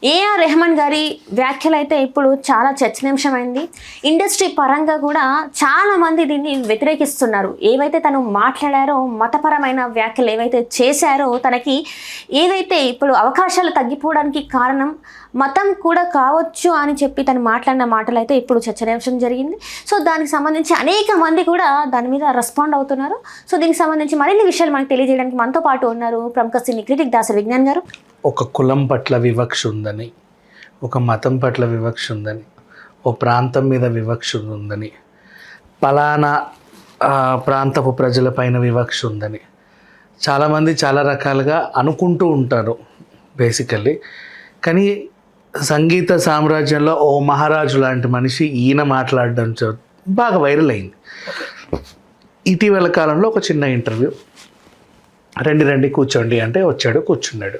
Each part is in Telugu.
ఏఆర్ రెహమాన్ గారి వ్యాఖ్యలు అయితే ఇప్పుడు చాలా చర్చనీయాంశమైంది. ఇండస్ట్రీ పరంగా కూడా చాలా మంది దీన్ని వ్యతిరేకిస్తున్నారు. ఏవైతే తను మాట్లాడారో, మతపరమైన వ్యాఖ్యలు ఏవైతే చేశారో, తనకి ఏదైతే ఇప్పుడు అవకాశాలు తగ్గిపోవడానికి కారణం మతం కూడా కావచ్చు అని చెప్పి తను మాట్లాడిన మాటలు అయితే ఇప్పుడు చర్చనీయాంశం జరిగింది. సో దానికి సంబంధించి అనేక మంది కూడా దాని మీద రెస్పాండ్ అవుతున్నారు. సో దీనికి సంబంధించి మరిన్ని విషయాలు మనకు తెలియజేయడానికి మనతో పాటు ఉన్నారు ప్రముఖ సినీ క్రిటిక్ దాసరి విజ్ఞాన్ గారు. ఒక కులం పట్ల వివక్ష ఉందని, ఒక మతం పట్ల వివక్ష ఉందని, ఓ ప్రాంతం మీద వివక్ష ఉందని, పలానా ప్రాంతపు ప్రజలపైన వివక్ష ఉందని చాలామంది చాలా రకాలుగా అనుకుంటూ ఉంటారు బేసికల్లీ. కానీ సంగీత సామ్రాజ్యంలో ఓ మహారాజు లాంటి మనిషి ఈయన మాట్లాడడం బాగా వైరల్ అయింది. ఇటీవల కాలంలో ఒక చిన్న ఇంటర్వ్యూ, రండి కూర్చోండి అంటే వచ్చాడు, కూర్చున్నాడు.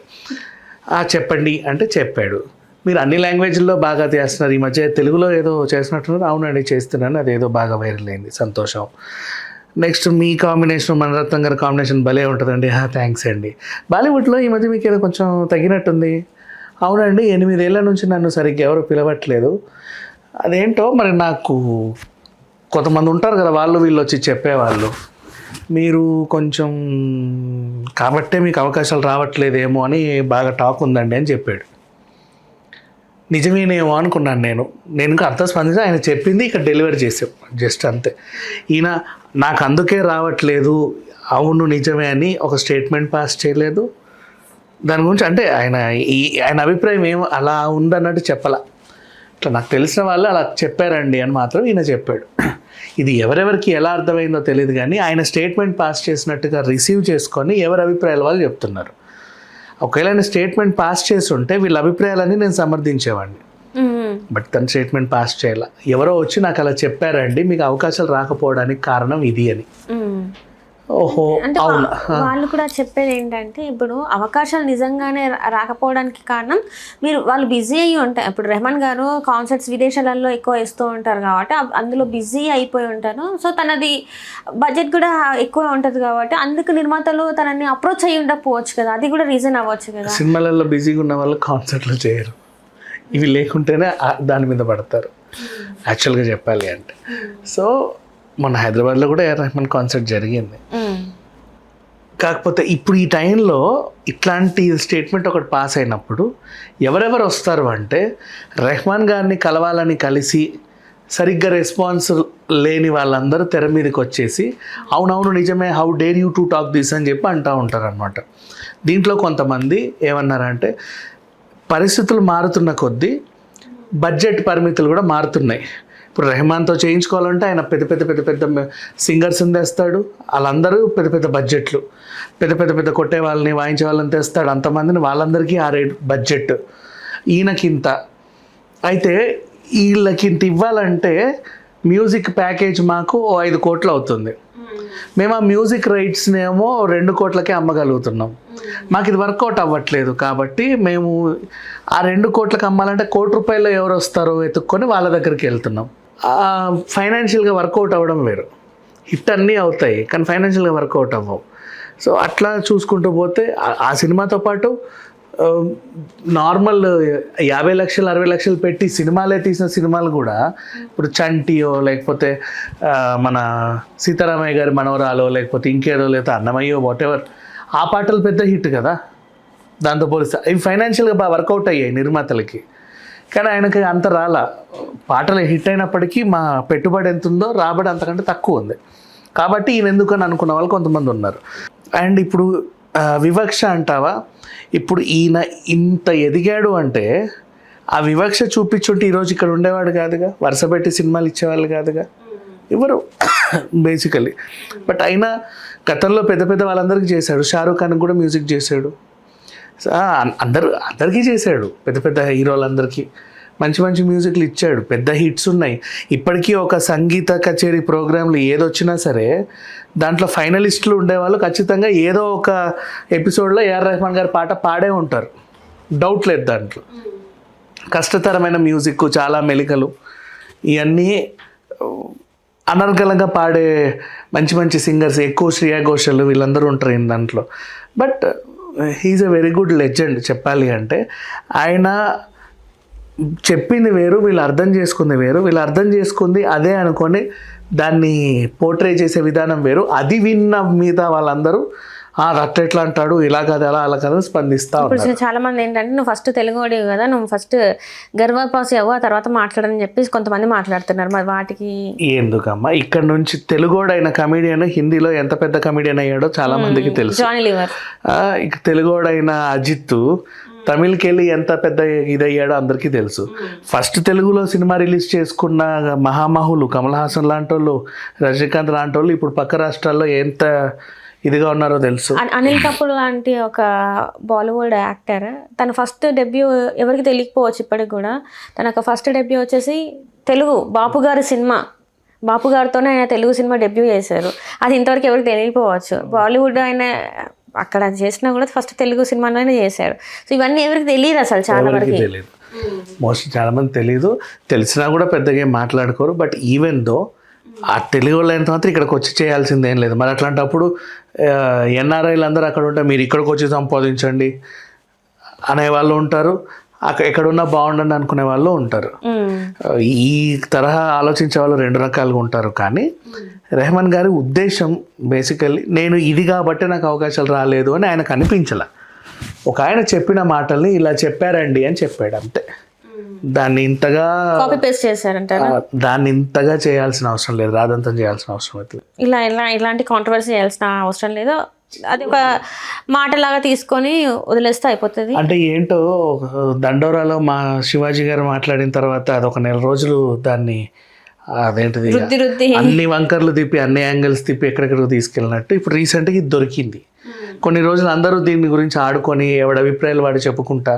చెప్పండి అంటే చెప్పాడు. మీరు అన్ని లాంగ్వేజ్ల్లో బాగా చేస్తున్నారు, ఈ మధ్య తెలుగులో ఏదో చేస్తున్నట్టున్నారు. అవునండి చేస్తున్నాను, అదేదో బాగా వైరల్ అయింది, సంతోషం. నెక్స్ట్ మీ కాంబినేషన్, మణిరత్నం గారి కాంబినేషన్ భలే ఉంటుందండి, థ్యాంక్స్ అండి. బాలీవుడ్లో ఈ మధ్య మీకు ఏదో కొంచెం తగ్గినట్టుంది. అవునండి 8 ఏళ్ల నుంచి నన్ను సరిగ్గా ఎవరు పిలవట్లేదు, అదేంటో మరి. నాకు కొంతమంది ఉంటారు కదా, వీళ్ళు వచ్చి చెప్పేవాళ్ళు, మీరు కొంచెం కాబట్టే మీకు అవకాశాలు రావట్లేదేమో అని బాగా టాక్ ఉందండి అని చెప్పాడు. నిజమేనేమో అనుకున్నాను నేను ఇంకా అర్థం స్పందించి ఆయన చెప్పింది ఇక్కడ డెలివరీ చేసాం, జస్ట్ అంతే. ఈయన నాకు అందుకే రావట్లేదు, అవును నిజమే అని ఒక స్టేట్మెంట్ పాస్ చేయలేదు. దాని గురించి అంటే ఆయన అభిప్రాయం ఏమో అలా ఉందన్నట్టు చెప్పాల. ఇట్లా నాకు తెలిసిన వాళ్ళు అలా చెప్పారండి అని మాత్రం ఈయన చెప్పాడు. ఇది ఎవరెవరికి ఎలా అర్థమైందో తెలియదు, కానీ ఆయన స్టేట్మెంట్ పాస్ చేసినట్టుగా రిసీవ్ చేసుకొని ఎవరి అభిప్రాయాలు వాళ్ళు చెప్తున్నారు. ఒకవేళ ఆయన స్టేట్మెంట్ పాస్ చేసి ఉంటే వీళ్ళ అభిప్రాయాలని నేను సమర్థించేవాడిని. బట్ తన స్టేట్మెంట్ పాస్ చేయాల. ఎవరో వచ్చి నాకు అలా చెప్పారండి, మీకు అవకాశాలు రాకపోవడానికి కారణం ఇది అని. ఓహో, అంటే వాళ్ళు కూడా చెప్పేది ఏంటంటే, ఇప్పుడు అవకాశాలు నిజంగానే రాకపోవడానికి కారణం వాళ్ళు బిజీ అయ్యి ఉంటారు. ఇప్పుడు రెహమాన్ గారు కాన్సర్ట్స్ విదేశాలలో ఎక్కువ వేస్తూ ఉంటారు కాబట్టి అందులో బిజీ అయిపోయి ఉంటారు. సో తనది బడ్జెట్ కూడా ఎక్కువ ఉంటుంది కాబట్టి అందుకు నిర్మాతలు తనని అప్రోచ్ అయ్యి ఉండకపోవచ్చు కదా, అది కూడా రీజన్ అవ్వచ్చు కదా. సినిమాలలో బిజీగా ఉన్న వాళ్ళు కాన్సర్ట్లు చేయరు, ఇవి లేకుంటేనే దాని మీద పడతారు యాక్చువల్గా చెప్పాలి అంటే. సో మొన్న హైదరాబాద్లో కూడా ఏఆర్ రెహమాన్ కాన్సర్ట్ జరిగింది. కాకపోతే ఇప్పుడు ఈ టైంలో ఇట్లాంటి స్టేట్మెంట్ ఒకటి పాస్ అయినప్పుడు ఎవరెవరు వస్తారు అంటే, రెహమాన్ గారిని కలవాలని కలిసి సరిగ్గా రెస్పాన్స్ లేని వాళ్ళందరూ తెర మీదకి వచ్చేసి అవునవును నిజమే, how dare you to talk this అని చెప్పి అంటూ ఉంటారు అనమాట. దీంట్లో కొంతమంది ఏమన్నారంటే, పరిస్థితులు మారుతున్న కొద్దీ బడ్జెట్ పరిమితులు కూడా మారుతున్నాయి. ఇప్పుడు రెహమాన్తో చేయించుకోవాలంటే ఆయన పెద్ద సింగర్స్ని తెస్తాడు, వాళ్ళందరూ పెద్ద బడ్జెట్లు, పెద్ద కొట్టే వాళ్ళని వాయించే వాళ్ళని తెస్తాడు, అంతమందిని, వాళ్ళందరికీ ఆ రేట్ బడ్జెట్. ఈయనకింత అయితే వీళ్ళకింత ఇవ్వాలంటే మ్యూజిక్ ప్యాకేజ్ మాకు 5 కోట్లు అవుతుంది. మేము ఆ మ్యూజిక్ రైట్స్ని ఏమో 2 కోట్లకే అమ్మగలుగుతున్నాం. మాకు ఇది వర్కౌట్ అవ్వట్లేదు కాబట్టి మేము ఆ 2 కోట్లకి అమ్మాలంటే ₹1 ఎవరు వస్తారో వెతుక్కొని వాళ్ళ దగ్గరికి వెళ్తున్నాం. ఫైనాన్షియల్గా వర్కౌట్ అవ్వడం వేరు, హిట్ అన్నీ అవుతాయి కానీ ఫైనాన్షియల్గా వర్కౌట్ అవ్వవు. సో అట్లా చూసుకుంటూ పోతే ఆ సినిమాతో పాటు నార్మల్ 50 లక్షలు 60 లక్షలు పెట్టి సినిమాలే తీసిన సినిమాలు కూడా, ఇప్పుడు చంటియో లేకపోతే మన సీతారామయ్య గారి మనవరాలో లేకపోతే ఇంకేదో లేకపోతే అన్నమయ్యో వాటెవర్, ఆ పాటలు పెద్ద హిట్ కదా దాంతో పోలిస్తే. ఇవి ఫైనాన్షియల్గా బాగా వర్కౌట్ అయ్యాయి నిర్మాతలకి, కానీ ఆయనకి అంత రాలా. పాటలు హిట్ అయినప్పటికీ మా పెట్టుబడి ఎంత ఉందో రాబడి అంతకంటే తక్కువ ఉంది కాబట్టి ఈయన ఎందుకని అనుకున్న వాళ్ళు కొంతమంది ఉన్నారు. అండ్ ఇప్పుడు వివక్ష అంటావా, ఇప్పుడు ఈయన ఇంత ఎదిగాడు అంటే ఆ వివక్ష చూపించుంటే ఈరోజు ఇక్కడ ఉండేవాడు కాదుగా, వరుస పెట్టి సినిమాలు ఇచ్చేవాళ్ళు కాదుగా ఎవరు బేసికలీ. బట్ అయినా గతంలో పెద్ద వాళ్ళందరికీ చేశాడు, షారూఖ్ ఖాన్ కూడా మ్యూజిక్ చేశాడు, అందరికీ చేశాడు, పెద్ద హీరోలందరికీ మంచి మ్యూజిక్లు ఇచ్చాడు, పెద్ద హిట్స్ ఉన్నాయి. ఇప్పటికీ ఒక సంగీత కచేరీ ప్రోగ్రాంలు ఏదొచ్చినా సరే దాంట్లో ఫైనలిస్టులు ఉండేవాళ్ళు ఖచ్చితంగా ఏదో ఒక ఎపిసోడ్లో ఏఆర్ రెహమాన్ గారి పాట పాడే ఉంటారు, డౌట్ లేదు దాంట్లో. కష్టతరమైన మ్యూజిక్, చాలా మెలికలు, ఇవన్నీ అనర్గళంగా పాడే మంచి సింగర్స్, ఎక్కువ శ్రేయా ఘోషల్ వీళ్ళందరూ ఉంటారు దాంట్లో. But he's a very good legend చెప్పాలి అంటే. ఆయన చెప్పింది వేరు, వీళ్ళు అర్థం చేసుకుంది వేరు. వీళ్ళు అర్థం చేసుకుంది అదే అనుకొని దాన్ని పోర్ట్రే చేసే విధానం వేరు. అది విన్న మీద వాళ్ళందరూ అట్లా అంటాడు, ఇలా కదా అలా కదా స్పందిస్తా ఇప్పుడు ఉన్నారు. చాలా మంది ఏంటంటే నువ్వు ఫస్ట్ తెలుగువాడివి కదా, నువ్వు ఫస్ట్ గర్భపాసి అవ్వు, ఆ తర్వాత మాట్లాడని చెప్పేసి కొంతమంది మాట్లాడుతున్నారు. మరి వాటికి ఎందుకమ్మా, ఇక్కడ నుంచి తెలుగోడైన కమెడియన్ హిందీలో ఎంత పెద్ద కమెడియన్ అయ్యాడో చాలా మందికి తెలుసు. జానీ లివర్. ఇక తెలుగోడైన అజిత్ తమిళ్కి వెళ్ళి ఎంత పెద్ద ఇదయ్యాడో అందరికీ తెలుసు. ఫస్ట్ తెలుగులో సినిమా రిలీజ్ చేసుకున్న మహామహులు కమల్ హాసన్ లాంటి వాళ్ళు, రజనీకాంత్ లాంటి వాళ్ళు ఇప్పుడు పక్క రాష్ట్రాల్లో ఎంత ఇదిగా ఉన్నారో తెలుసు. అనిల్ కపూర్ లాంటి ఒక బాలీవుడ్ యాక్టర్, తన ఫస్ట్ డెబ్యూ ఎవరికి తెలియకపోవచ్చు ఇప్పటికి కూడా. తన ఒక ఫస్ట్ డెబ్యూ వచ్చేసి తెలుగు బాపు గారి సినిమా, బాపు గారితోనే ఆయన తెలుగు సినిమా డెబ్యూ చేశారు. అది ఇంతవరకు ఎవరికి తెలియకపోవచ్చు. బాలీవుడ్ ఆయన అక్కడ చేసినా కూడా ఫస్ట్ తెలుగు సినిమాలోనే చేశారు. సో ఇవన్నీ ఎవరికి తెలియదు అసలు, చాలా వరకు తెలియదు. మోస్ట్లీ చాలా మంది తెలియదు, తెలిసినా కూడా పెద్దగా ఏం మాట్లాడుకోరు. బట్ ఈవెన్ దో ఆ తెలుగు వాళ్ళు ఎంత మాత్రం ఇక్కడికి వచ్చి చేయాల్సింది ఏం లేదు. మరి అట్లాంటప్పుడు ఎన్ఆర్ఐలు అందరూ అక్కడ ఉంటే మీరు ఇక్కడికి వచ్చి సంపాదించండి అనే వాళ్ళు ఉంటారు, అక్కడ ఎక్కడున్నా బాగుండండి అనుకునే వాళ్ళు ఉంటారు. ఈ తరహా ఆలోచించే వాళ్ళు రెండు రకాలుగా ఉంటారు. కానీ రెహమాన్ గారి ఉద్దేశం బేసికల్లీ నేను ఇది కాబట్టి నాకు అవకాశాలు రాలేదు అని ఆయనకు అనిపించలే. ఒక ఆయన చెప్పిన మాటల్ని ఇలా చెప్పారండి అని చెప్పాడు అంతే. దాన్ని ఇంతగా కాపీ పేస్ట్ చేశారంటారా? దాన్ని ఇంతగా చేయాల్సిన అవసరం లేదు, రాదంతం చేయాల్సిన అవసరం అవుతుంది. ఇలాంటి కాంట్రవర్సీ చేయాల్సిన అవసరం లేదు. అది ఒక మాటలాగా తీసుకొని వదిలేస్తే అయిపోతుంది. అంటే ఏంటో దండోరాలో మా శివాజీ గారు మాట్లాడిన తర్వాత అదొక నెల రోజులు దాన్ని అదేంటిది అన్ని వంకర్లు తిప్పి అన్ని యాంగిల్స్ తిప్పి ఎక్కడెక్కడికి తీసుకెళ్ళినట్టు ఇప్పుడు రీసెంట్గా ఇది దొరికింది. కొన్ని రోజులు అందరూ దీని గురించి ఆడుకొని ఎవడి అభిప్రాయాలు వాడు చెప్పుకుంటా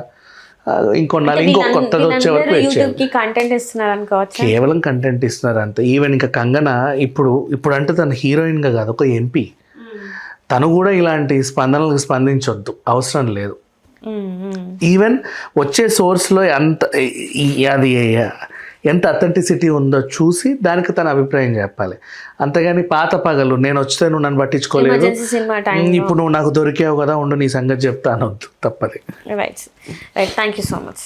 ఇంకొన్నాళ్ళు ఇంకో కొత్తది వచ్చే వరకు కేవలం కంటెంట్ ఇస్తున్నారు అంతే. ఈవెన్ ఇంకా కంగన ఇప్పుడు అంటే తను హీరోయిన్గా కాదు, ఒక ఎంపీ. తను కూడా ఇలాంటి స్పందనలకు స్పందించొద్దు, అవసరం లేదు. ఈవెన్ వచ్చే సోర్స్లో అది ఎంత అథెంటిసిటీ ఉందో చూసి దానికి తన అభిప్రాయం చెప్పాలి. అంతేగాని పాత పగలు నేను వచ్చితే నువ్వు నన్ను పట్టించుకోలేదు, ఇప్పుడు నువ్వు నాకు దొరికావు కదా ఉండు నీ సంగతి చెప్తాను, తప్పది. Right, thank you so much.